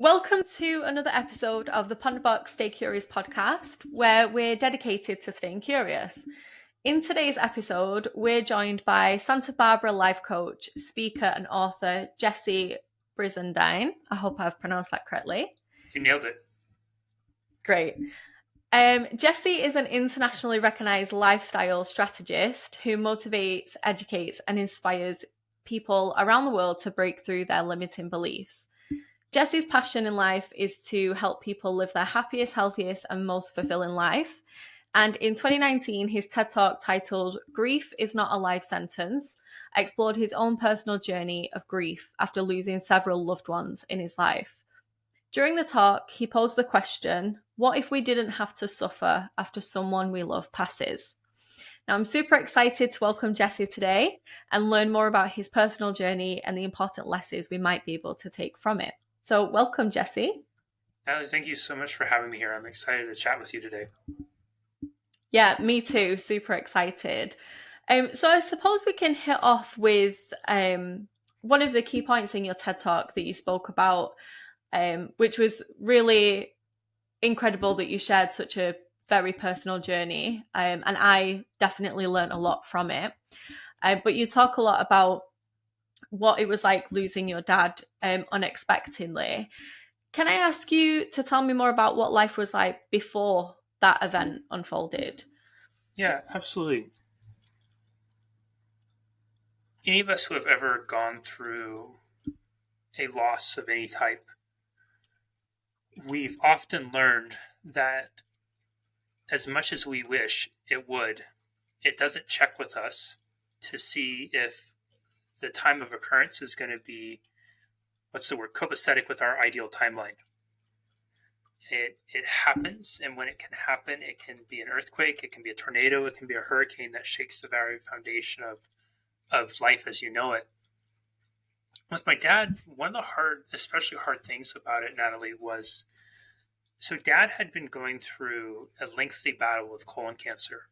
Welcome to another episode of the Ponderbox Stay Curious podcast, where we're dedicated to staying curious. In today's episode, we're joined by Santa Barbara life coach, speaker, and author Jessie Brisendine. I hope I've pronounced that correctly. You nailed it. Great. Jessie is an internationally recognized lifestyle strategist who motivates, educates, and inspires people around the world to break through their limiting beliefs. Jessie's passion in life is to help people live their happiest, healthiest, and most fulfilling life. And in 2019, his TED Talk titled Grief is Not a Life Sentence explored his own personal journey of grief after losing several loved ones in his life. During the talk, he posed the question, what if we didn't have to suffer after someone we love passes? Now, I'm super excited to welcome Jessie today and learn more about his personal journey and the important lessons we might be able to take from it. So welcome, Jessie. Natalie, thank you so much for having me here. I'm excited to chat with you today. Yeah, me too. Super excited. So I suppose we can hit off with one of the key points in your TED Talk that you spoke about, which was really incredible that you shared such a very personal journey. And I definitely learned a lot from it. But you talk a lot about what it was like losing your dad unexpectedly. Can I ask you to tell me more about what life was like before that event unfolded? Yeah, absolutely. Any of us who have ever gone through a loss of any type, we've often learned that as much as we wish it would, it doesn't check with us to see if the time of occurrence is going to be, copacetic with our ideal timeline. It happens, and when it can happen, it can be an earthquake, it can be a tornado, it can be a hurricane that shakes the very foundation of life as you know it. With my dad, one of the especially hard things about it, Natalie, was so dad had been going through a lengthy battle with colon cancer.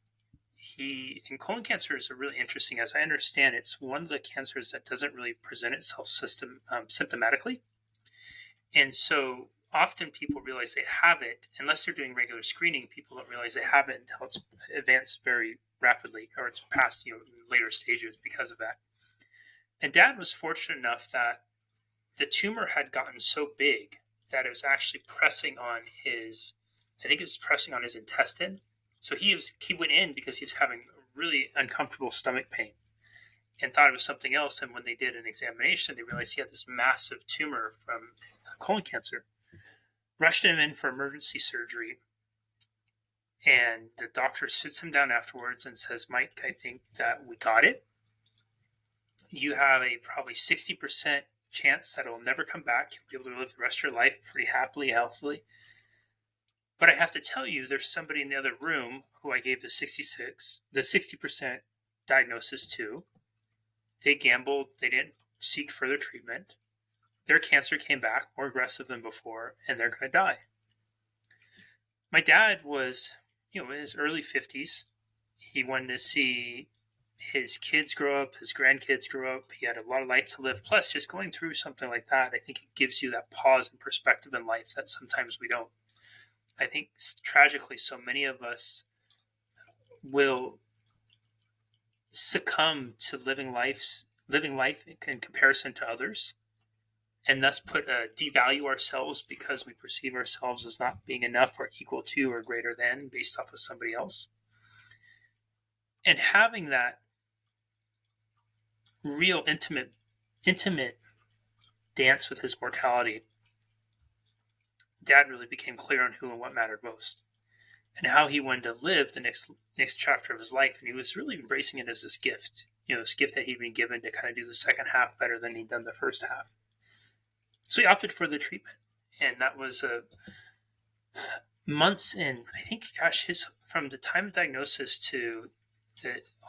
And colon cancer is a really interesting, as I understand, it's one of the cancers that doesn't really present itself symptomatically. And so often people realize they have it, unless they're doing regular screening, people don't realize they have it until it's advanced very rapidly or it's past later stages because of that. And dad was fortunate enough that the tumor had gotten so big that it was actually pressing on his intestine. So he went in because he was having really uncomfortable stomach pain and thought it was something else. And when they did an examination, they realized he had this massive tumor from colon cancer. Rushed him in for emergency surgery. And the doctor sits him down afterwards and says, Mike, I think that we got it. You have a probably 60% chance that it will never come back. You'll be able to live the rest of your life pretty happily, healthily. But I have to tell you, there's somebody in the other room who I gave the 60% diagnosis to. They gambled. They didn't seek further treatment. Their cancer came back more aggressive than before, and they're going to die. My dad was, in his early 50s. He wanted to see his kids grow up, his grandkids grow up. He had a lot of life to live. Plus, just going through something like that, I think it gives you that pause and perspective in life that sometimes we don't. I think tragically, so many of us will succumb to living life in comparison to others, and thus devalue ourselves because we perceive ourselves as not being enough or equal to or greater than based off of somebody else. And having that real intimate dance with his mortality, dad really became clear on who and what mattered most and how he wanted to live the next chapter of his life. And he was really embracing it as this gift, this gift that he'd been given to kind of do the second half better than he'd done the first half. So he opted for the treatment. And that was months in, I think, from the time of diagnosis to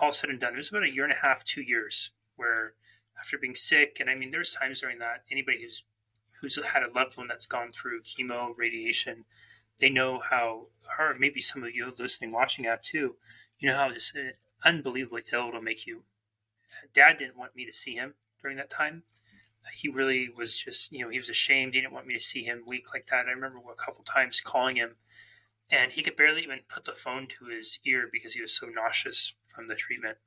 all said and done, it was about 1.5 years, 2 years, where after being sick, and I mean, there's times during that, anybody who's had a loved one that's gone through chemo, radiation, they know how, or maybe some of you listening, watching out too, how just unbelievably ill it'll make you. Dad didn't want me to see him during that time. he really was just, he was ashamed. He didn't want me to see him weak like that. I remember a couple times calling him, and he could barely even put the phone to his ear because he was so nauseous from the treatment.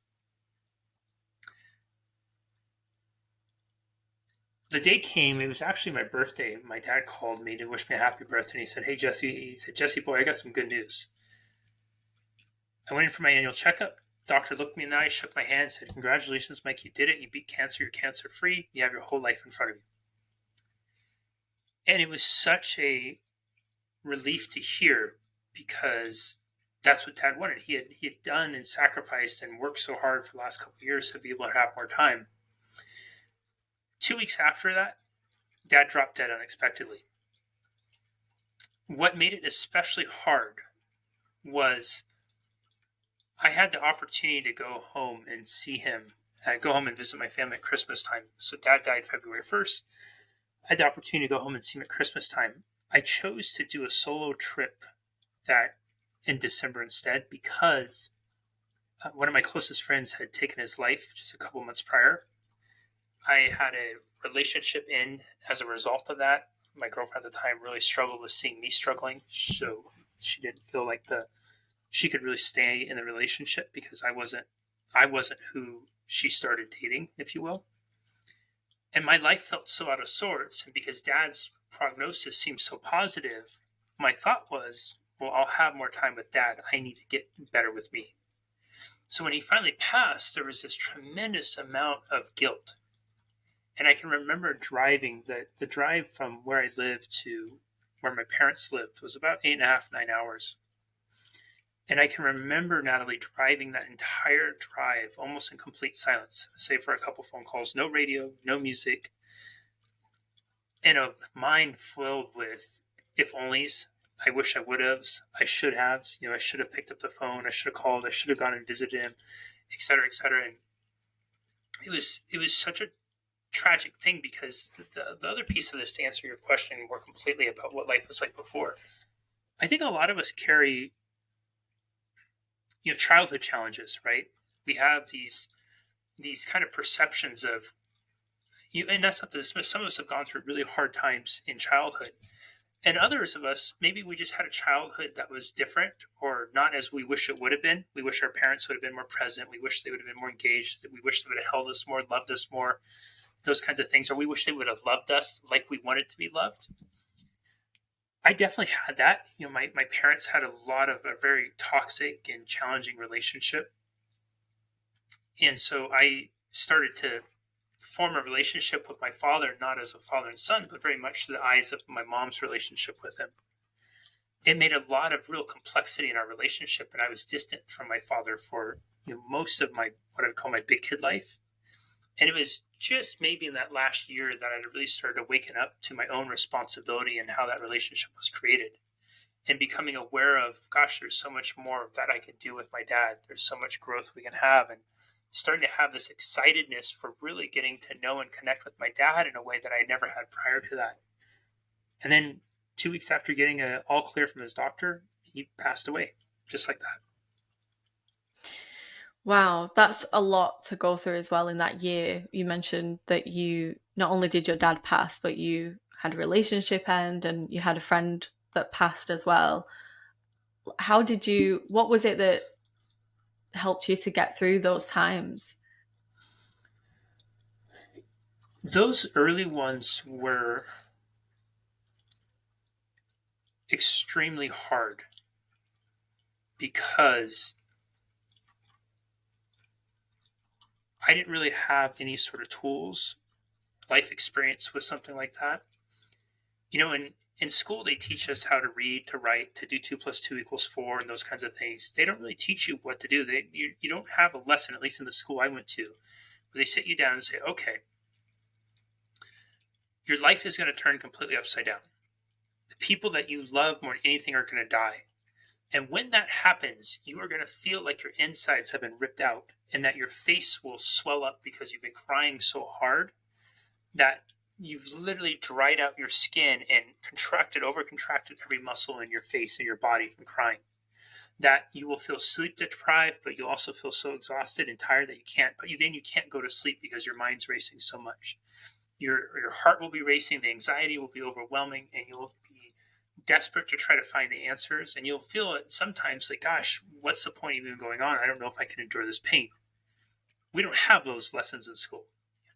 The day came, it was actually my birthday. My dad called me to wish me a happy birthday. And he said, "Hey, Jesse," he said, "Jesse boy, I got some good news." I went in for my annual checkup. Doctor looked me in the eye, shook my hand, said, "Congratulations, Mike, you did it. You beat cancer. You're cancer free. You have your whole life in front of you." And it was such a relief to hear, because that's what Dad wanted. He had done and sacrificed and worked so hard for the last couple of years to be able to have more time. 2 weeks after that, Dad dropped dead unexpectedly. What made it especially hard was I had the opportunity to go home and see him, go home and visit my family at Christmas time. So Dad died February 1st. I had the opportunity to go home and see him at Christmas time. I chose to do a solo trip that in December instead, because one of my closest friends had taken his life just a couple months prior. I had a relationship end as a result of that. My girlfriend at the time really struggled with seeing me struggling, so she didn't feel like she could really stay in the relationship, because I wasn't who she started dating, if you will. And my life felt so out of sorts, and because Dad's prognosis seemed so positive, my thought was, well, I'll have more time with Dad. I need to get better with me. So when he finally passed, there was this tremendous amount of guilt. And I can remember driving, the drive from where I lived to where my parents lived was about 8.5, 9 hours. And I can remember Natalie driving that entire drive almost in complete silence, save for a couple phone calls, no radio, no music, and a mind filled with if onlys. I wish I would have, I should have, I should have picked up the phone, I should have called, I should have gone and visited him, et cetera, et cetera. And it was such a tragic thing, because the other piece of this, to answer your question more completely about what life was like before, I think a lot of us carry childhood challenges, right? We have these kind of perceptions of and that's not to dismiss. Some of us have gone through really hard times in childhood, and others of us, maybe we just had a childhood that was different, or not as we wish it would have been. We wish our parents would have been more present. We wish they would have been more engaged. We wish they would have held us more, loved us more, those kinds of things. Or we wish they would have loved us like we wanted to be loved. I definitely had that. My parents had a very toxic and challenging relationship. And so I started to form a relationship with my father, not as a father and son, but very much through the eyes of my mom's relationship with him. It made a lot of real complexity in our relationship, and I was distant from my father for most of my, what I would call my big kid life. And it was just maybe in that last year that I really started to waken up to my own responsibility and how that relationship was created, and becoming aware of, gosh, there's so much more that I can do with my dad. There's so much growth we can have, and starting to have this excitedness for really getting to know and connect with my dad in a way that I never had prior to that. And then 2 weeks after getting an all clear from his doctor, he passed away just like that. Wow, that's a lot to go through as well in that year. You mentioned that you not only did your dad pass, but you had a relationship end and you had a friend that passed as well. What was it that helped you to get through those times? Those early ones were extremely hard, because I didn't really have any sort of tools, life experience with something like that. In school, they teach us how to read, to write, to do 2 + 2 = 4, and those kinds of things. They don't really teach you what to do. You don't have a lesson, at least in the school I went to, where they sit you down and say, okay, your life is going to turn completely upside down. The people that you love more than anything are going to die. And when that happens, you are going to feel like your insides have been ripped out, and that your face will swell up because you've been crying so hard that you've literally dried out your skin and overcontracted every muscle in your face and your body from crying. That you will feel sleep deprived, but you'll also feel so exhausted and tired that you can't go to sleep because your mind's racing so much. Your heart will be racing, the anxiety will be overwhelming, and you'll be desperate to try to find the answers. And you'll feel it sometimes like, gosh, what's the point of even going on? I don't know if I can endure this pain. We don't have those lessons in school.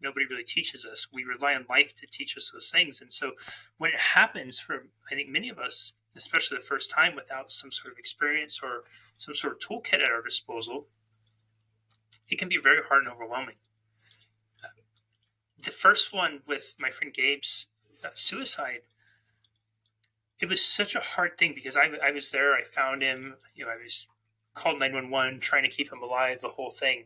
Nobody really teaches us. We rely on life to teach us those things. And so when it happens for, I think, many of us, especially the first time without some sort of experience or some sort of toolkit at our disposal, it can be very hard and overwhelming. The first one with my friend Gabe's suicide, it was such a hard thing because I was there. I found him. I was called 911, trying to keep him alive, the whole thing.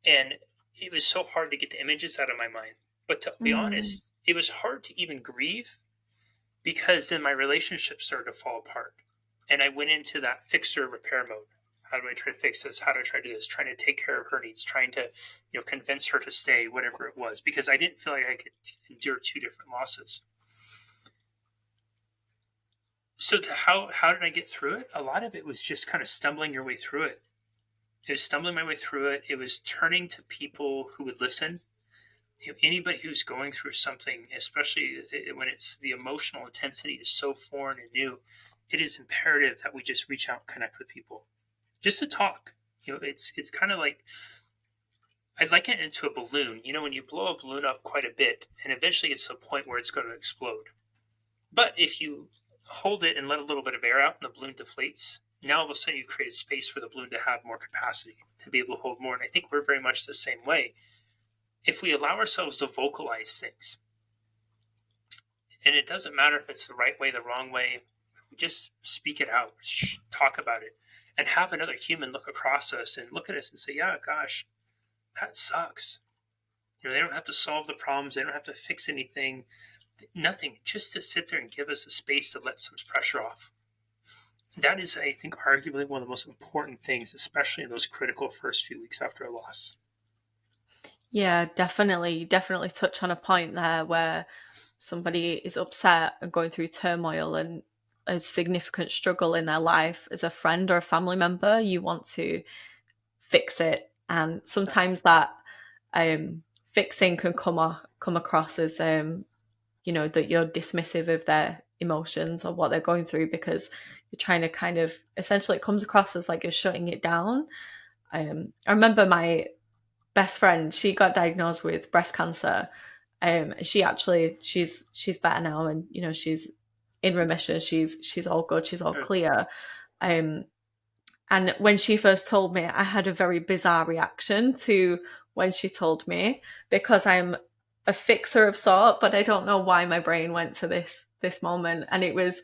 And it was so hard to get the images out of my mind. But to be honest, it was hard to even grieve because then my relationship started to fall apart. And I went into that fixer repair mode. How do I try to fix this? How do I try to do this? Trying to take care of her needs, trying to, convince her to stay, whatever it was, because I didn't feel like I could endure two different losses. So how did I get through it? A lot of it was just kind of stumbling your way through it. It was stumbling my way through it. It was turning to people who would listen. Anybody who's going through something, especially when it's the emotional intensity is so foreign and new, it is imperative that we just reach out and connect with people. Just to talk. It's kind of like, I'd liken it into a balloon. When you blow a balloon up quite a bit, and eventually it's to a point where it's going to explode. But if you hold it and let a little bit of air out and the balloon deflates, now all of a sudden you've created space for the balloon to have more capacity, to be able to hold more. And I think we're very much the same way. If we allow ourselves to vocalize things, and it doesn't matter if it's the right way, the wrong way, we just speak it out, talk about it, and have another human look across us and look at us and say, yeah, gosh, that sucks. They don't have to solve the problems. They don't have to fix anything, nothing, just to sit there and give us a space to let some pressure off. That is, I think, arguably one of the most important things, especially in those critical first few weeks after a loss. Yeah, definitely touch on a point there where somebody is upset and going through turmoil and a significant struggle in their life. As a friend or a family member, you want to fix it, and sometimes that fixing can come across as that you're dismissive of their emotions or what they're going through, because you're trying to kind of, essentially it comes across as like you're shutting it down. I remember my best friend, she got diagnosed with breast cancer. She's better now, and she's in remission. She's all good. She's all clear. And when she first told me, I had a very bizarre reaction to when she told me, because I'm a fixer of sort, but I don't know why my brain went to this moment. And it was,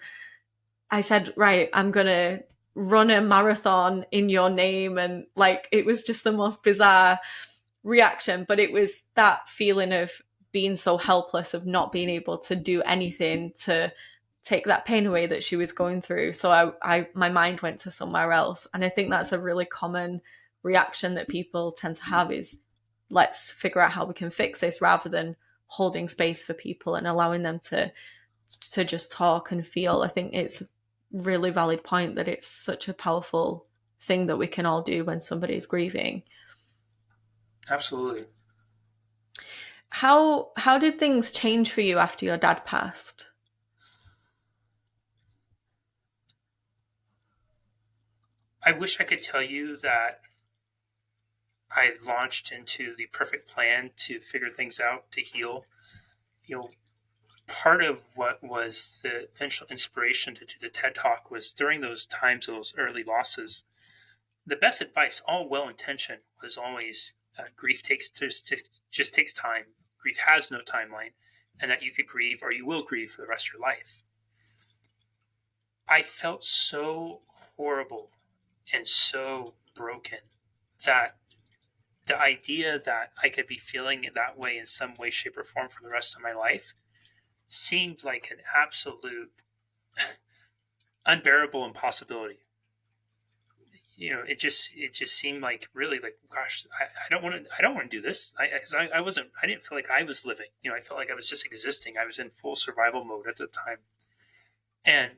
I said, right, I'm gonna run a marathon in your name, and like it was just the most bizarre reaction. But it was that feeling of being so helpless, of not being able to do anything to take that pain away that she was going through. So my mind went to somewhere else. And I think that's a really common reaction that people tend to have, is let's figure out how we can fix this, rather than holding space for people and allowing them to just talk and feel. I think it's a really valid point that it's such a powerful thing that we can all do when somebody's grieving. Absolutely. How did things change for you after your dad passed? I wish I could tell you that I launched into the perfect plan to figure things out, to heal. Part of what was the eventual inspiration to do the TED Talk was during those times, those early losses, the best advice, all well-intentioned, was always grief just takes time. Grief has no timeline, and that you could grieve or you will grieve for the rest of your life. I felt so horrible and so broken that the idea that I could be feeling it that way in some way, shape, or form for the rest of my life seemed like an absolute unbearable impossibility. It just seemed like, really, like, gosh, I don't want to do this. I didn't feel like I was living. I felt like I was just existing. I was in full survival mode at the time. And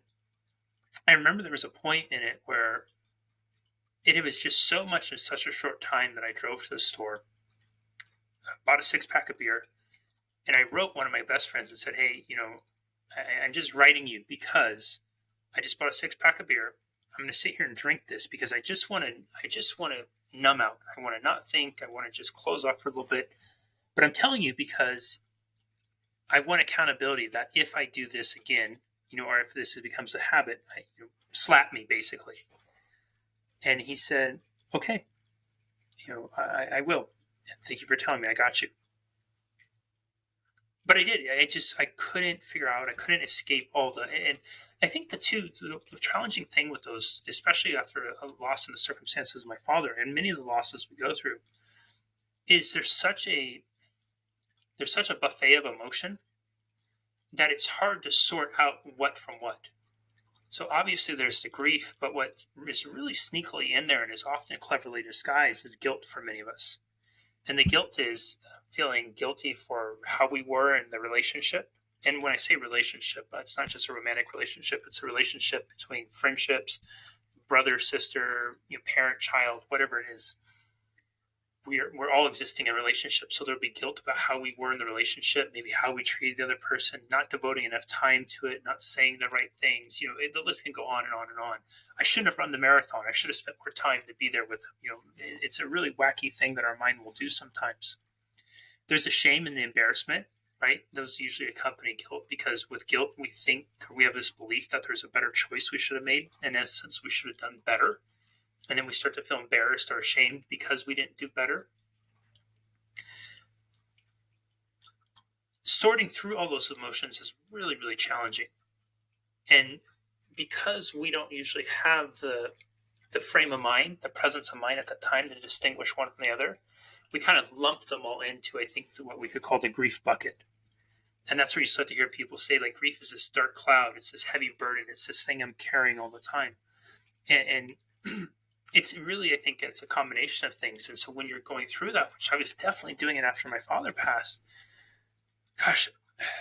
I remember there was a point in it where it was just so much in such a short time that I drove to the store, bought a 6-pack of beer, And I wrote one of my best friends and said, hey, I'm just writing you because I just bought a 6-pack of beer. I'm going to sit here and drink this because I just want to numb out. I want to not think. I want to just close off for a little bit. But I'm telling you because I want accountability that if I do this again, or if this becomes a habit, slap me basically. And he said, okay, I will. Thank you for telling me. I got you. But I did. I couldn't figure out. I couldn't escape and I think the challenging thing with those, especially after a loss in the circumstances of my father, and many of the losses we go through, is there's such a buffet of emotion that it's hard to sort out what from what. So obviously there's the grief, but what is really sneakily in there and is often cleverly disguised is guilt for many of us. And the guilt is feeling guilty for how we were in the relationship. And when I say relationship, it's not just a romantic relationship. It's a relationship between friendships, brother, sister, parent, child, whatever it is. We're all existing in relationships. So there'll be guilt about how we were in the relationship, maybe how we treated the other person, not devoting enough time to it, not saying the right things. The list can go on and on and on. I shouldn't have run the marathon. I should have spent more time to be there with them. It's a really wacky thing that our mind will do sometimes. There's a shame and the embarrassment, right? Those usually accompany guilt because with guilt, we have this belief that there's a better choice we should have made. In essence, we should have done better. And then we start to feel embarrassed or ashamed because we didn't do better. Sorting through all those emotions is really, really challenging. And because we don't usually have the frame of mind, the presence of mind at that time to distinguish one from the other, we kind of lump them all into, I think, what we could call the grief bucket. And that's where you start to hear people say, like, grief is this dark cloud. It's this heavy burden. It's this thing I'm carrying all the time. And it's really, I think it's a combination of things. And so when you're going through that, which I was definitely doing it after my father passed, gosh,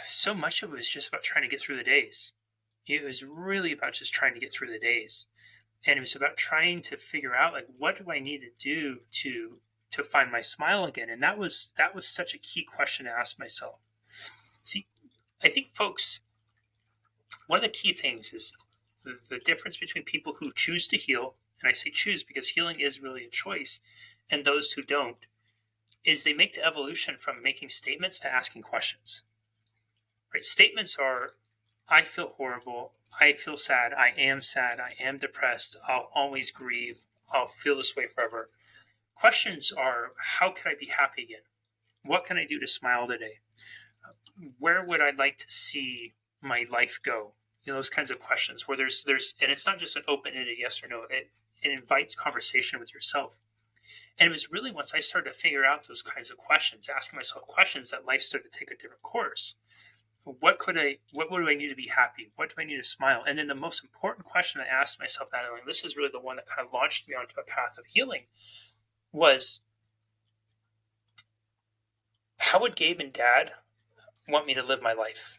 so much of it was just about trying to get through the days. It was really about just trying to get through the days. And it was about trying to figure out, like, what do I need to do to find my smile again? And that was such a key question to ask myself. See, I think, folks, one of the key things is the difference between people who choose to heal, and I say choose because healing is really a choice, and those who don't, is they make the evolution from making statements to asking questions. Right? Statements are, I feel horrible, I feel sad, I am depressed, I'll always grieve, I'll feel this way forever. Questions are, how can I be happy again? What can I do to smile today? Where would I like to see my life go? Those kinds of questions where there's, and it's not just an open-ended yes or no, it invites conversation with yourself. And it was really once I started to figure out those kinds of questions, asking myself questions, that life started to take a different course. What do I need to be happy? What do I need to smile? And then the most important question I asked myself, and this is really the one that kind of launched me onto a path of healing, was, how would Gabe and Dad want me to live my life?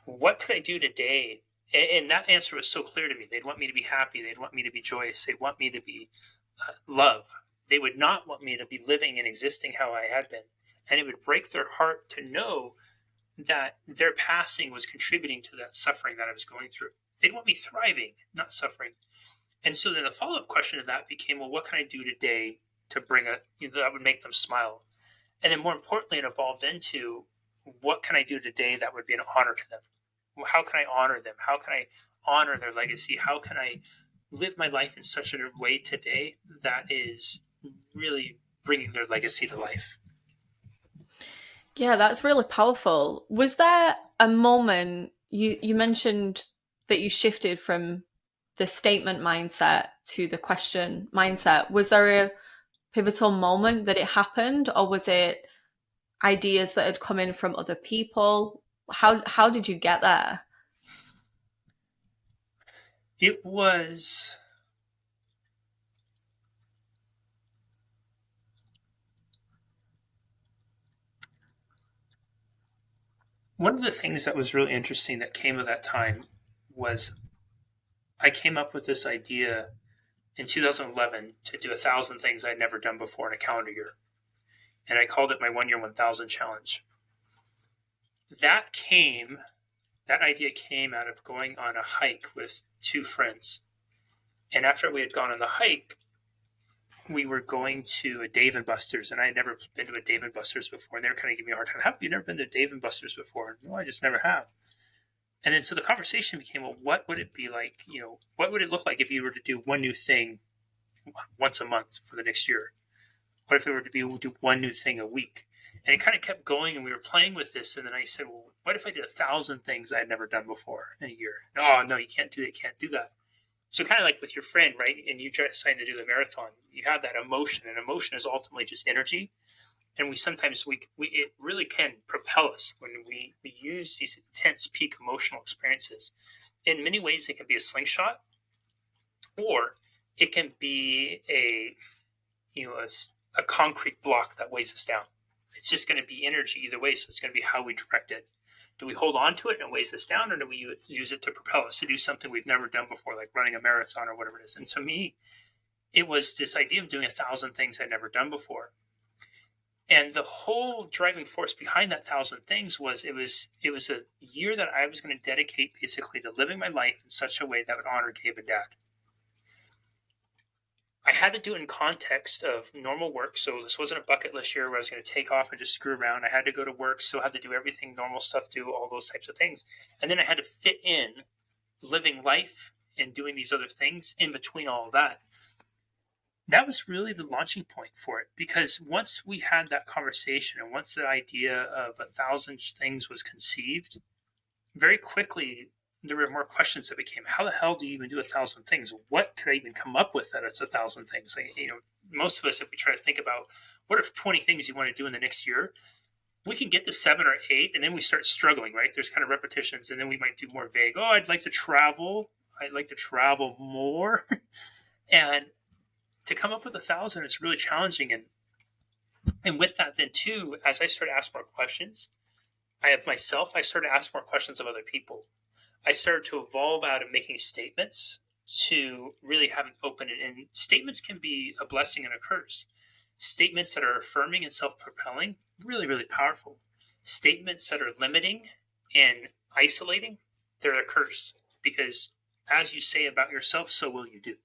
What could I do today? And that answer was so clear to me. They'd want me to be happy. They'd want me to be joyous. They'd want me to be love. They would not want me to be living and existing how I had been. And it would break their heart to know that their passing was contributing to that suffering that I was going through. They'd want me thriving, not suffering. And so then the follow-up question to that became, well, what can I do today to bring that would make them smile? And then more importantly, it evolved into, what can I do today that would be an honor to them? How can I honor them? How can I honor their legacy? How can I live my life in such a way today that is really bringing their legacy to life? Yeah, that's really powerful. Was there a moment, you mentioned that you shifted from the statement mindset to the question mindset. Was there a pivotal moment that it happened, or was it ideas that had come in from other people? How did you get there? It was one of the things that was really interesting that came of that time was I came up with this idea in 2011 to do 1,000 things I'd never done before in a calendar year. And I called it my 1 year 1,000 challenge. that idea came out of going on a hike with two friends. And after we had gone on the hike, we were going to a Dave and Buster's, and I had never been to a Dave and Buster's before. And they were kind of giving me a hard time. Have you never been to Dave and Buster's before? No, I just never have. And then so the conversation became, well, what would it be like? What would it look like if you were to do one new thing once a month for the next year? What if we were to do one new thing a week? And it kind of kept going, and we were playing with this. And then I said, well, what if I did 1,000 things I had never done before in a year? No, you can't do that. Can't do that. So kind of like with your friend, right? And you try to decide to do the marathon, you have that emotion, and emotion is ultimately just energy. And we sometimes it really can propel us when we use these intense peak emotional experiences. In many ways, it can be a slingshot, or it can be a concrete block that weighs us down. It's just going to be energy either way. So it's going to be how we direct it. Do we hold on to it and it weighs us down, or do we use it to propel us to do something we've never done before, like running a marathon or whatever it is? And to me, it was this idea of doing 1,000 things I'd never done before. And the whole driving force behind that 1,000 things was it was a year that I was going to dedicate basically to living my life in such a way that would honor Gabe and Dad. I had to do it in context of normal work. So this wasn't a bucket list year where I was going to take off and just screw around. I had to go to work, still had to do everything, normal stuff, do all those types of things. And then I had to fit in living life and doing these other things in between all of that. That was really the launching point for it, because once we had that conversation and once the idea of 1,000 things was conceived, very quickly there were more questions that became, how the hell do you even do 1,000 things? What could I even come up with that it's 1,000 things? Most of us, if we try to think about what are 20 things you want to do in the next year, we can get to 7 or 8, and then we start struggling, right? There's kind of repetitions, and then we might do more vague. Oh, I'd like to travel. I'd like to travel more. And to come up with 1,000 is really challenging. And with that, then too, as I started to ask more questions, I started to ask more questions of other people. I started to evolve out of making statements to really having open it. And statements can be a blessing and a curse. Statements that are affirming and self-propelling, really, really powerful. Statements that are limiting and isolating, they're a curse, because as you say about yourself, so will you do.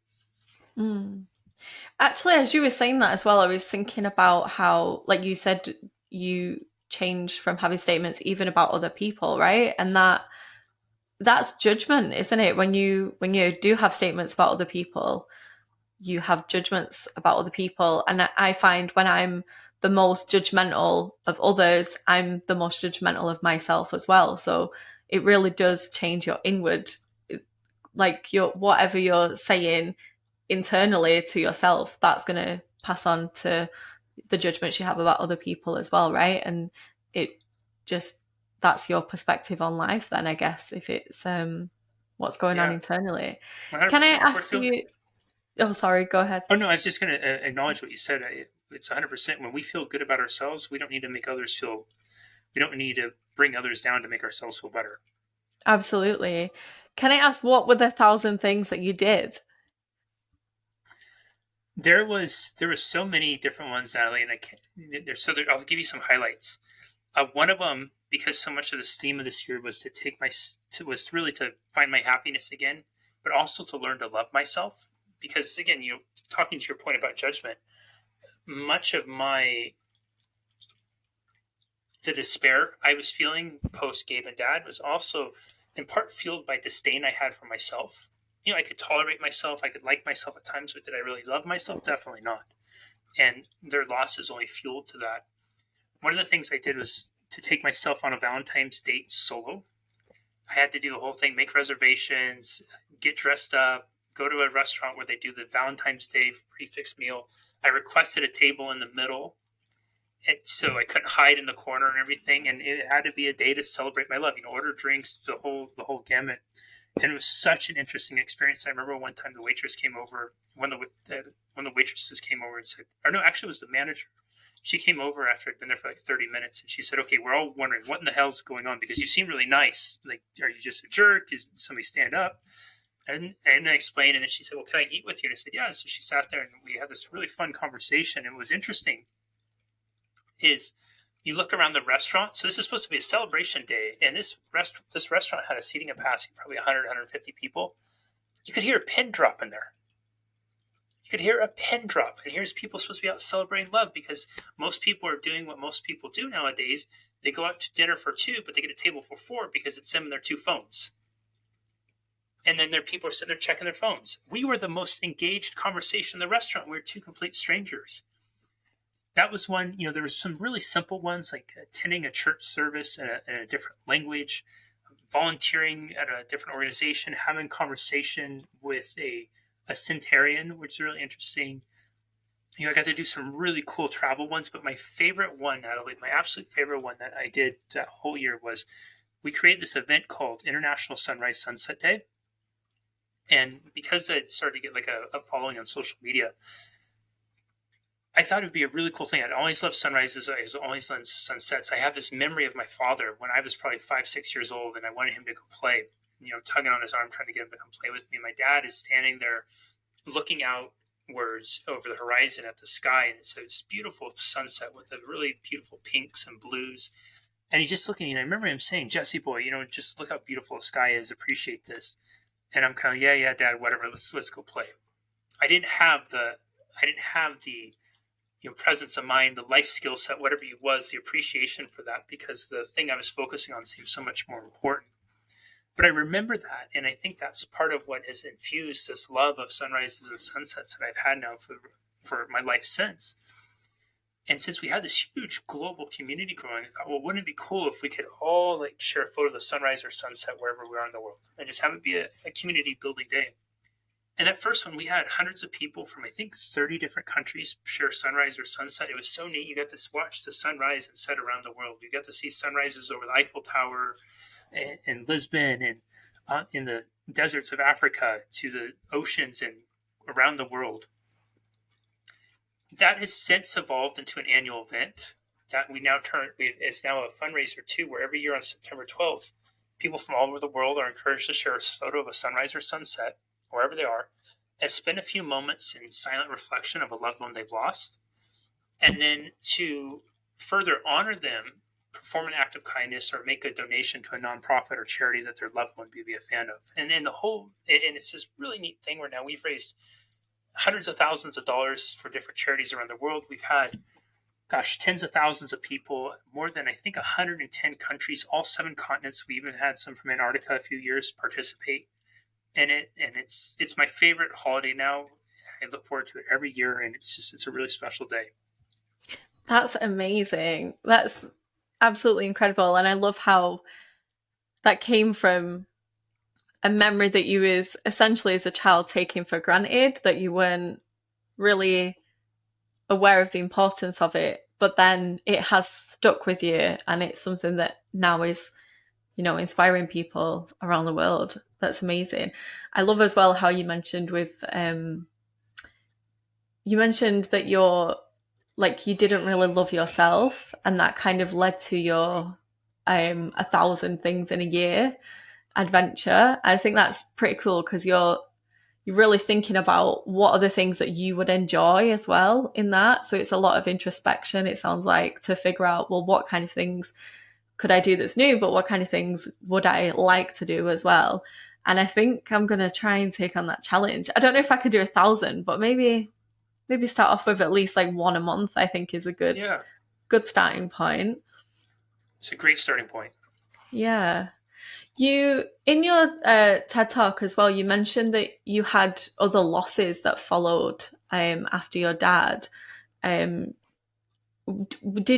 Mm. Actually, as you were saying that as well, I was thinking about how, like you said, you changed from having statements even about other people, right? And that's judgment, isn't it? When you do have statements about other people, you have judgments about other people. And I find when I'm the most judgmental of others, I'm the most judgmental of myself as well. So it really does change your inward, like whatever you're saying internally to yourself, that's going to pass on to the judgments you have about other people as well, right? And it just, that's your perspective on life then, I guess, if it's what's going on Yeah, internally. Can I 100%. If we're ask feeling, you, oh sorry, go ahead. oh no, I was just going to acknowledge what you said. It's 100%. When we feel good about ourselves, we don't need to make others feel. We don't need to bring others down to make ourselves feel better. Absolutely. Can I ask, what were the 1,000 things that you did? There was so many different ones, Natalie, and I'll give you some highlights. One of them, because so much of the theme of this year was was really to find my happiness again, but also to learn to love myself. Because again, talking to your point about judgment, much of the despair I was feeling post Gabe and Dad was also in part fueled by disdain I had for myself. I could tolerate myself, I could like myself at times, but did I really love myself? Definitely not. And their losses only fueled to that. One of the things I did was to take myself on a Valentine's date solo. I had to do the whole thing, make reservations, get dressed up, go to a restaurant where they do the Valentine's Day prefix meal. I requested a table in the middle, so I couldn't hide in the corner and everything. And it had to be a day to celebrate my love. Order drinks, the whole gamut. And it was such an interesting experience. I remember one time the waitress came over. One of the waitresses came over and said, or no, actually it was the manager. She came over after I'd been there for like 30 minutes, and she said, "Okay, we're all wondering what in the hell's going on, because you seem really nice. Like, are you just a jerk? Did somebody stand up?" And I explained, and then she said, "Well, can I eat with you?" And I said, "Yeah." So she sat there, and we had this really fun conversation. And what was interesting is, you look around the restaurant. So this is supposed to be a celebration day, and this restaurant had a seating capacity probably 100, 150 people. You could hear a pin drop in there. You could hear a pin drop, and here's people supposed to be out celebrating love, because most people are doing what most people do nowadays. They go out to dinner for two, but they get a table for four because it's them and their two phones. And then their people are sitting there checking their phones. We were the most engaged conversation in the restaurant. We were two complete strangers. That was one. There was some really simple ones, like attending a church service in a different language, volunteering at a different organization, having conversation with a centurion, which is really interesting. I got to do some really cool travel ones, but my favorite one, Natalie, my absolute favorite one that I did that whole year was we created this event called International Sunrise Sunset Day. And because it started to get like a following on social media, I thought it would be a really cool thing. I'd always loved sunrises. I always loved sunsets. I have this memory of my father when I was probably 5, 6 years old, and I wanted him to go play, tugging on his arm, trying to get him to come play with me. My dad is standing there looking outwards over the horizon at the sky, and it's this beautiful sunset with the really beautiful pinks and blues. And he's just looking, and I remember him saying, "Jesse boy, just look how beautiful the sky is. Appreciate this." And I'm kind of, yeah, Dad, whatever. Let's go play. I didn't have the presence of mind, the life skill set, whatever it was, the appreciation for that, because the thing I was focusing on seemed so much more important. But I remember that, and I think that's part of what has infused this love of sunrises and sunsets that I've had now for my life since. And since we had this huge global community growing, I thought, well, wouldn't it be cool if we could all share a photo of the sunrise or sunset wherever we are in the world, and just have it be a community building day. And that first one, we had hundreds of people from, I think, 30 different countries share sunrise or sunset. It was so neat. You got to watch the sunrise and set around the world. You got to see sunrises over the Eiffel Tower in Lisbon, and in the deserts of Africa, to the oceans and around the world. That has since evolved into an annual event that it's now a fundraiser too, where every year on September 12th, people from all over the world are encouraged to share a photo of a sunrise or sunset, wherever they are, and spend a few moments in silent reflection of a loved one they've lost. And then to further honor them, perform an act of kindness or make a donation to a nonprofit or charity that their loved one would be a fan of. And it's this really neat thing where now we've raised hundreds of thousands of dollars for different charities around the world. We've had, tens of thousands of people, more than, I think, 110 countries, all 7 continents. We even had some from Antarctica a few years participate. And it's my favorite holiday now. I look forward to it every year, and it's a really special day. That's amazing. That's absolutely incredible. And I love how that came from a memory that you was essentially as a child taking for granted, that you weren't really aware of the importance of it, but then it has stuck with you, and it's something that now is inspiring people around the world. That's amazing. I love as well how you mentioned that you didn't really love yourself, and that kind of led to your 1,000 things in a year adventure. I think that's pretty cool, because you're really thinking about what are the things that you would enjoy as well in that. So it's a lot of introspection, it sounds like, to figure out, well, what kind of things could I do that's new, but what kind of things would I like to do as well? And I think I'm going to try and take on that challenge. I don't know if I could do 1,000, but maybe start off with at least one a month, I think is a good starting point. It's a great starting point. Yeah. You, in your TED Talk as well, you mentioned that you had other losses that followed after your dad. Did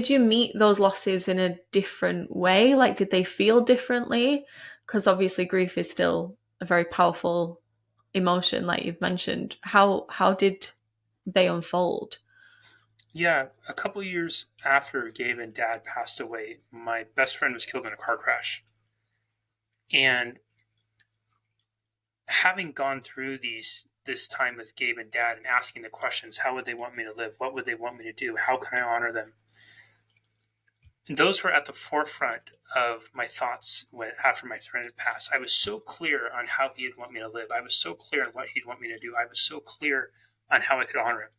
you meet those losses in a different way? Did they feel differently? Because obviously grief is still a very powerful emotion, like you've mentioned. How did they unfold? Yeah, a couple years after Gabe and Dad passed away, my best friend was killed in a car crash. And having gone through this time with Gabe and Dad and asking the questions, how would they want me to live? What would they want me to do? How can I honor them? And those were at the forefront of my thoughts after my friend had passed. I was so clear on how he'd want me to live. I was so clear on what he'd want me to do. I was so clear on how I could honor him.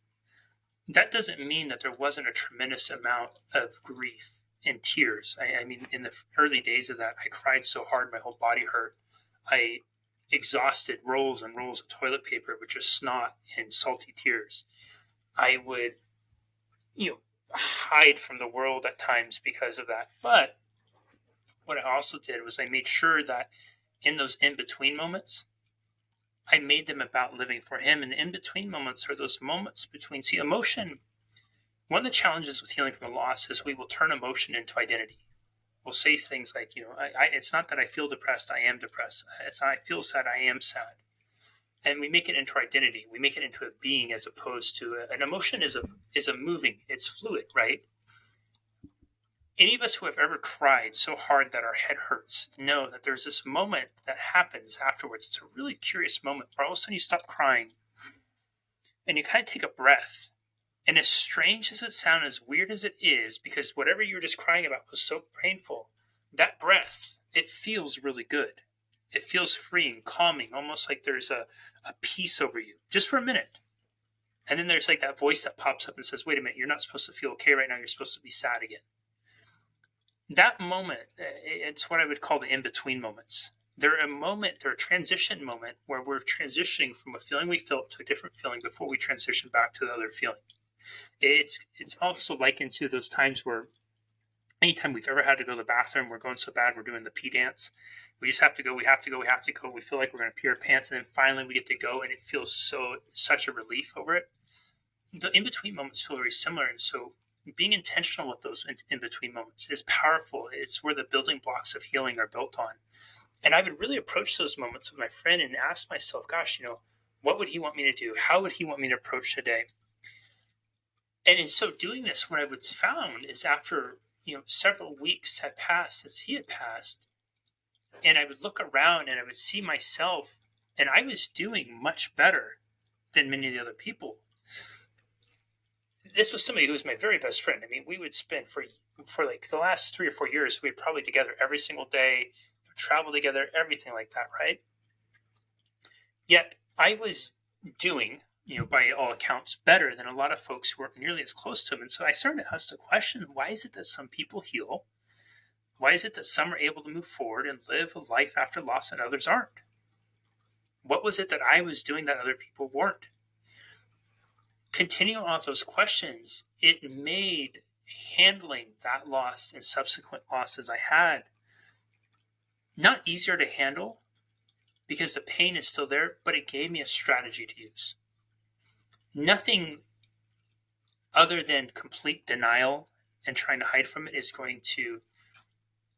That doesn't mean that there wasn't a tremendous amount of grief in tears. I mean, in the early days of that, I cried so hard, my whole body hurt. I exhausted rolls and rolls of toilet paper with just snot and salty tears. I would, hide from the world at times because of that. But what I also did was I made sure that in those in-between moments, I made them about living for him. And the in-between moments are those moments between, emotion. One of the challenges with healing from a loss is we will turn emotion into identity. We'll say things like, it's not that I feel depressed, I am depressed. It's not I feel sad, I am sad. And we make it into our identity. We make it into a being as opposed to an emotion is a moving, it's fluid, right? Any of us who have ever cried so hard that our head hurts know that there's this moment that happens afterwards. It's a really curious moment where all of a sudden you stop crying and you kind of take a breath. And as strange as it sounds, as weird as it is, because whatever you were just crying about was so painful, that breath, it feels really good. It feels freeing, calming, almost like there's a peace over you, just for a minute. And then there's like that voice that pops up and says, wait a minute, you're not supposed to feel okay right now. You're supposed to be sad again. That moment, it's what I would call the in-between moments. They're a transition moment where we're transitioning from a feeling we felt to a different feeling before we transition back to the other feeling. It's also likened to those times where anytime we've ever had to go to the bathroom, we're going so bad, we're doing the pee dance. We just have to go, we have to go. We feel like we're going to pee our pants, and then finally we get to go, and it feels such a relief over it. The in-between moments feel very similar, and so being intentional with those in-between moments is powerful. It's where the building blocks of healing are built on. And I would really approach those moments with my friend and ask myself, gosh, what would he want me to do? How would he want me to approach today? And in so doing this, what I would found is after, several weeks had passed since he had passed, and I would look around and I would see myself, and I was doing much better than many of the other people. This was somebody who was my very best friend. I mean, we would spend for like the last 3 or 4 years, we were probably together every single day, travel together, everything like that, right? Yet I was doing, by all accounts, better than a lot of folks who weren't nearly as close to him. And so I started to ask the question, why is it that some people heal? Why is it that some are able to move forward and live a life after loss and others aren't? What was it that I was doing that other people weren't? Continuing on with those questions, it made handling that loss and subsequent losses I had not easier to handle because the pain is still there, but it gave me a strategy to use. Nothing other than complete denial and trying to hide from it is going to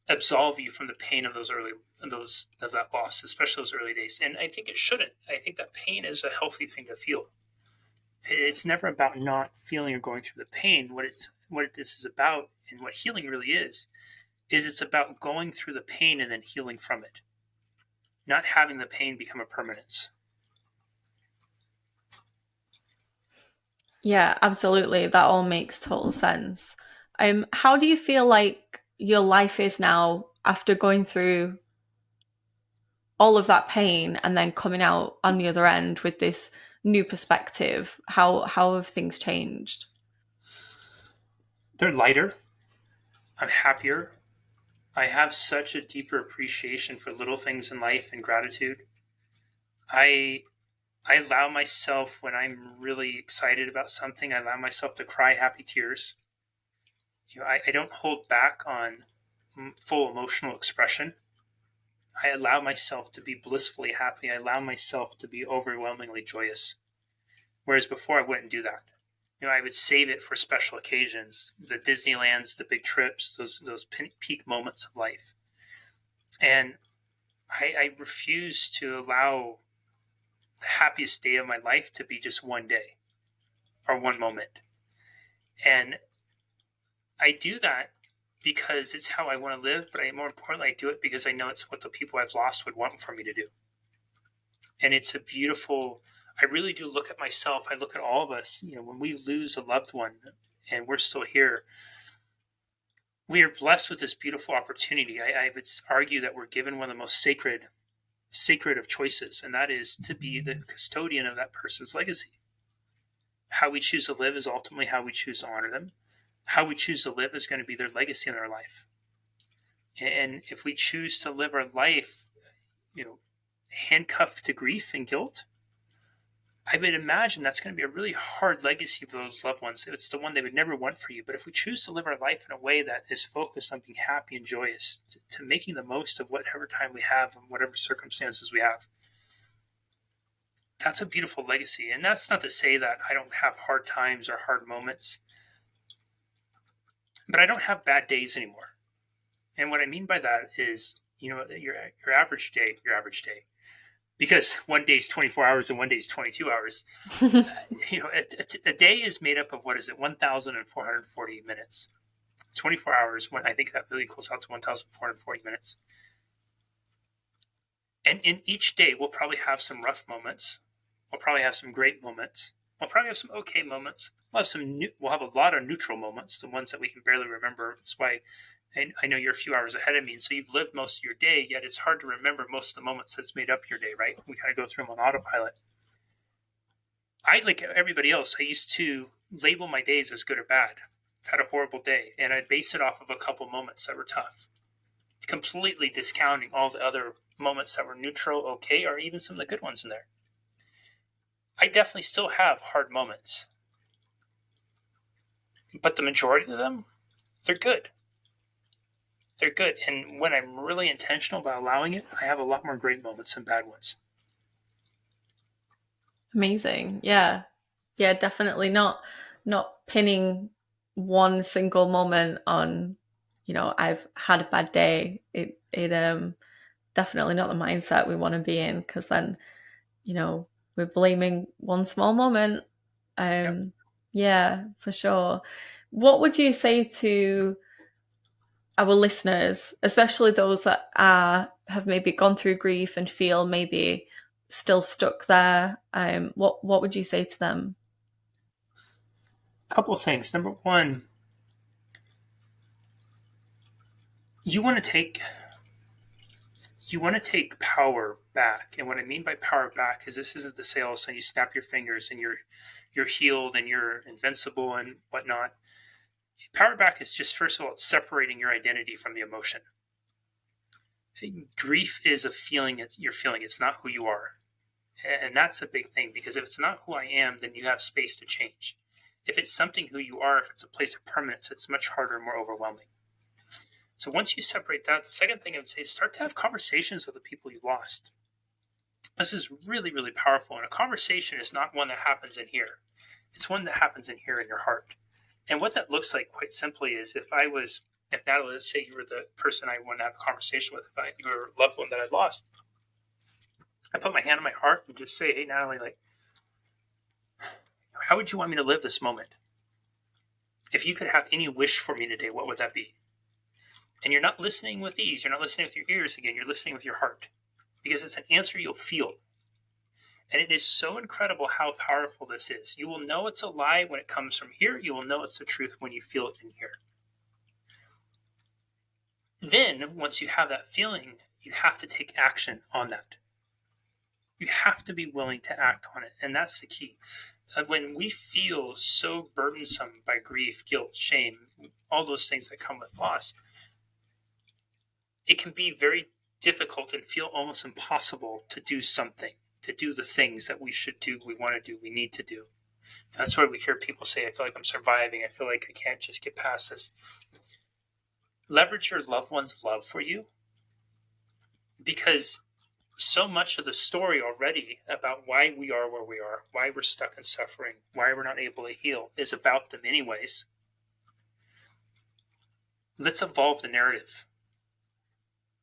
absolve you from the pain of that loss, especially those early days. And I think it shouldn't. I think that pain is a healthy thing to feel. It's never about not feeling or going through the pain. What this is about, and what healing really is it's about going through the pain and then healing from it, not having the pain become a permanence. Yeah, absolutely. That all makes total sense. How do you feel like your life is now after going through all of that pain and then coming out on the other end with this new perspective? How have things changed? They're lighter. I'm happier. I have such a deeper appreciation for little things in life and gratitude. I allow myself, when I'm really excited about something, I allow myself to cry happy tears. I don't hold back on full emotional expression. I allow myself to be blissfully happy. I allow myself to be overwhelmingly joyous. Whereas before I wouldn't do that. I would save it for special occasions, the Disneylands, the big trips, those peak moments of life. And I refuse to allow the happiest day of my life to be just one day or one moment. And I do that because it's how I want to live, but more importantly, I do it because I know it's what the people I've lost would want for me to do. And it's a beautiful, I really do look at myself. I look at all of us, when we lose a loved one and we're still here, we are blessed with this beautiful opportunity. I would argue that we're given one of the most sacred of choices, and that is to be the custodian of that person's legacy. How we choose to live is ultimately how we choose to honor them. How we choose to live is going to be their legacy in their life. And if we choose to live our life, handcuffed to grief and guilt, I would imagine that's going to be a really hard legacy for those loved ones. It's the one they would never want for you. But if we choose to live our life in a way that is focused on being happy and joyous, to making the most of whatever time we have and whatever circumstances we have, that's a beautiful legacy. And that's not to say that I don't have hard times or hard moments, but I don't have bad days anymore. And what I mean by that is, your average day, because one day is 24 hours and one day is 22 hours. A day is made up of, 1,440 minutes. 24 hours, when I think that really equals out to 1,440 minutes. And in each day, we'll probably have some rough moments. We'll probably have some great moments. We'll probably have some okay moments. We'll have a lot of neutral moments, the ones that we can barely remember. That's why I know you're a few hours ahead of me, and so you've lived most of your day, yet it's hard to remember most of the moments that's made up your day, right? We kind of go through them on autopilot. Like everybody else, I used to label my days as good or bad. I've had a horrible day, and I'd base it off of a couple moments that were tough, completely discounting all the other moments that were neutral, okay, or even some of the good ones in there. I definitely still have hard moments, but the majority of them, they're good. They're good. And when I'm really intentional about allowing it, I have a lot more great moments than bad ones. Amazing. Yeah. Yeah, definitely not pinning one single moment on, I've had a bad day. It definitely not the mindset we want to be in, because then, we're blaming one small moment. Yep. Yeah, for sure. What would you say to our listeners, especially those that have maybe gone through grief and feel maybe still stuck there? What would you say to them? A couple of things. Number one, you want to take power back. And what I mean by power back is, this isn't the sales and you snap your fingers and you're healed and you're invincible and whatnot. Power back is just, first of all, it's separating your identity from the emotion. Grief is a feeling that you're feeling. It's not who you are. And that's a big thing, because if it's not who I am, then you have space to change. If it's something who you are, if it's a place of permanence, it's much harder and more overwhelming. So once you separate that, the second thing I would say is start to have conversations with the people you lost. This is really, really powerful. And a conversation is not one that happens in here. It's one that happens in here in your heart. And what that looks like, quite simply, is if Natalie, let's say you were the person I want to have a conversation with, if you were a loved one that I lost, I put my hand on my heart and just say, hey, Natalie, how would you want me to live this moment? If you could have any wish for me today, what would that be? And you're not listening with ease. You're not listening with your ears again. You're listening with your heart, because it's an answer you'll feel. And it is so incredible how powerful this is. You will know it's a lie when it comes from here. You will know it's the truth when you feel it in here. Then, once you have that feeling, you have to take action on that. You have to be willing to act on it. And that's the key. When we feel so burdensome by grief, guilt, shame, all those things that come with loss, it can be very difficult and feel almost impossible to do something, to do the things that we should do, we want to do, we need to do. That's why we hear people say, I feel like I'm surviving. I feel like I can't just get past this. Leverage your loved one's love for you, because so much of the story already about why we are where we are, why we're stuck in suffering, why we're not able to heal, is about them anyways. Let's evolve the narrative.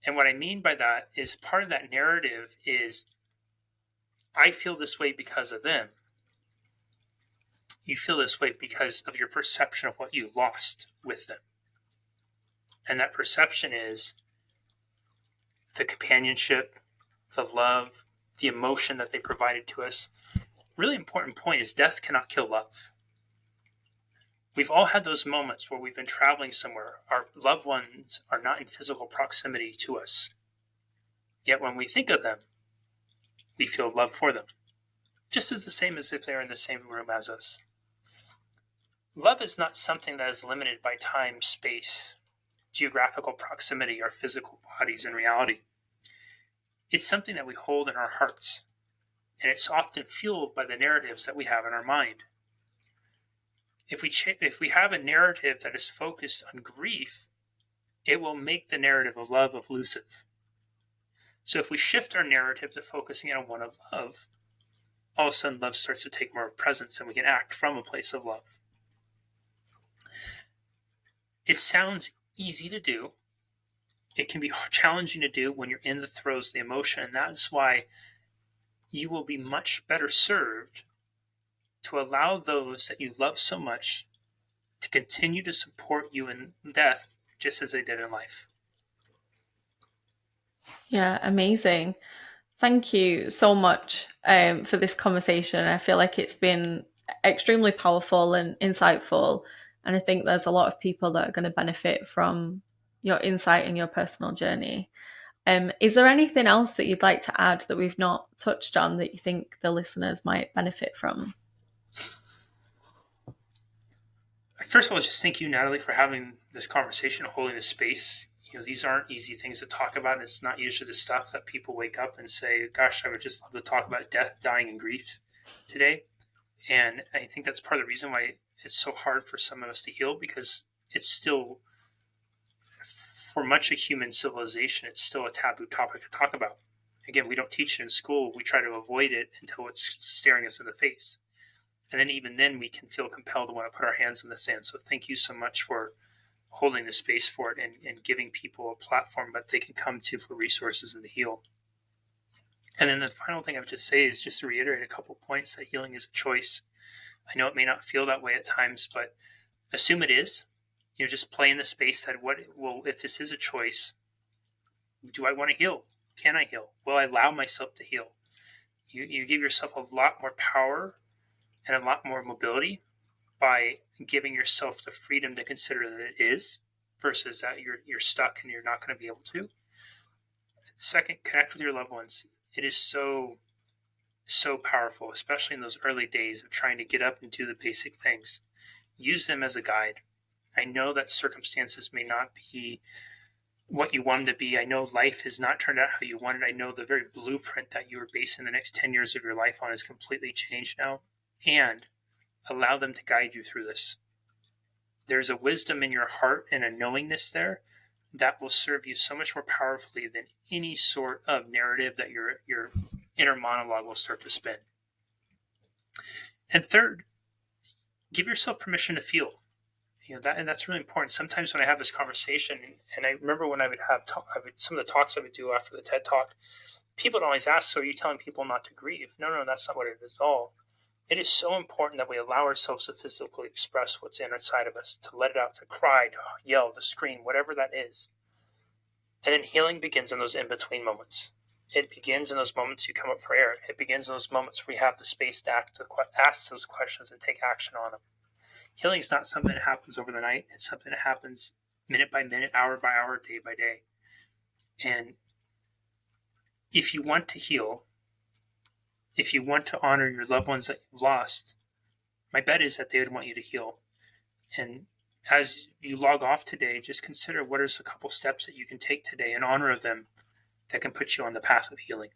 And what I mean by that is, part of that narrative is, I feel this way because of them. You feel this way because of your perception of what you lost with them. And that perception is the companionship, the love, the emotion that they provided to us. Really important point is, death cannot kill love. We've all had those moments where we've been traveling somewhere. Our loved ones are not in physical proximity to us. Yet when we think of them, we feel love for them. Just as the same as if they're in the same room as us. Love is not something that is limited by time, space, geographical proximity, our physical bodies in reality. It's something that we hold in our hearts, and it's often fueled by the narratives that we have in our mind. If we have a narrative that is focused on grief, it will make the narrative of love elusive. So if we shift our narrative to focusing on one of love, all of a sudden love starts to take more of presence, and we can act from a place of love. It sounds easy to do. It can be challenging to do when you're in the throes of the emotion, and that's why you will be much better served to allow those that you love so much to continue to support you in death just as they did in life. Yeah, amazing. Thank you so much for this conversation. I feel like it's been extremely powerful and insightful. And I think there's a lot of people that are going to benefit from your insight and your personal journey. Is there anything else that you'd like to add that we've not touched on that you think the listeners might benefit from? First of all, just thank you, Natalie, for having this conversation, holding this space. These aren't easy things to talk about. And it's not usually the stuff that people wake up and say, gosh, I would just love to talk about death, dying, and grief today. And I think that's part of the reason why it's so hard for some of us to heal, because it's still, for much of human civilization, it's still a taboo topic to talk about. Again, we don't teach it in school. We try to avoid it until it's staring us in the face. And then even then we can feel compelled to want to put our hands in the sand. So thank you so much for holding the space for it, and giving people a platform that they can come to for resources and to heal. And then the final thing I would just say is just to reiterate a couple points, that healing is a choice. I know it may not feel that way at times, but assume it is. Just play in the space that if this is a choice, do I want to heal? Can I heal? Will I allow myself to heal? You give yourself a lot more power and a lot more mobility by giving yourself the freedom to consider that it is, versus that you're stuck and you're not going to be able to. Second, connect with your loved ones. It is so powerful, especially in those early days of trying to get up and do the basic things. Use them as a guide. I know that circumstances may not be what you want them to be. I know life has not turned out how you wanted. I know the very blueprint that you were basing the next 10 years of your life on is completely changed now. And allow them to guide you through this. There's a wisdom in your heart and a knowingness there that will serve you so much more powerfully than any sort of narrative that your inner monologue will start to spin. And third, give yourself permission to feel. And that's really important. Sometimes when I have this conversation, and I remember when I would have some of the talks I would do after the TED Talk, people would always ask, so are you telling people not to grieve? No, that's not what it is at all. It is so important that we allow ourselves to physically express what's inside of us, to let it out, to cry, to yell, to scream, whatever that is. And then healing begins in those in-between moments. It begins in those moments you come up for air. It begins in those moments where we have the space to ask those questions and take action on them. Healing is not something that happens over the night. It's something that happens minute by minute, hour by hour, day by day. And if you want to heal, if you want to honor your loved ones that you've lost, my bet is that they would want you to heal. And as you log off today, just consider what are a couple steps that you can take today in honor of them that can put you on the path of healing.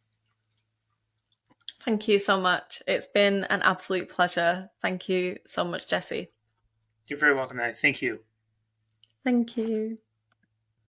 Thank you so much. It's been an absolute pleasure. Thank you so much, Jesse. You're very welcome, Maddie. Thank you. Thank you.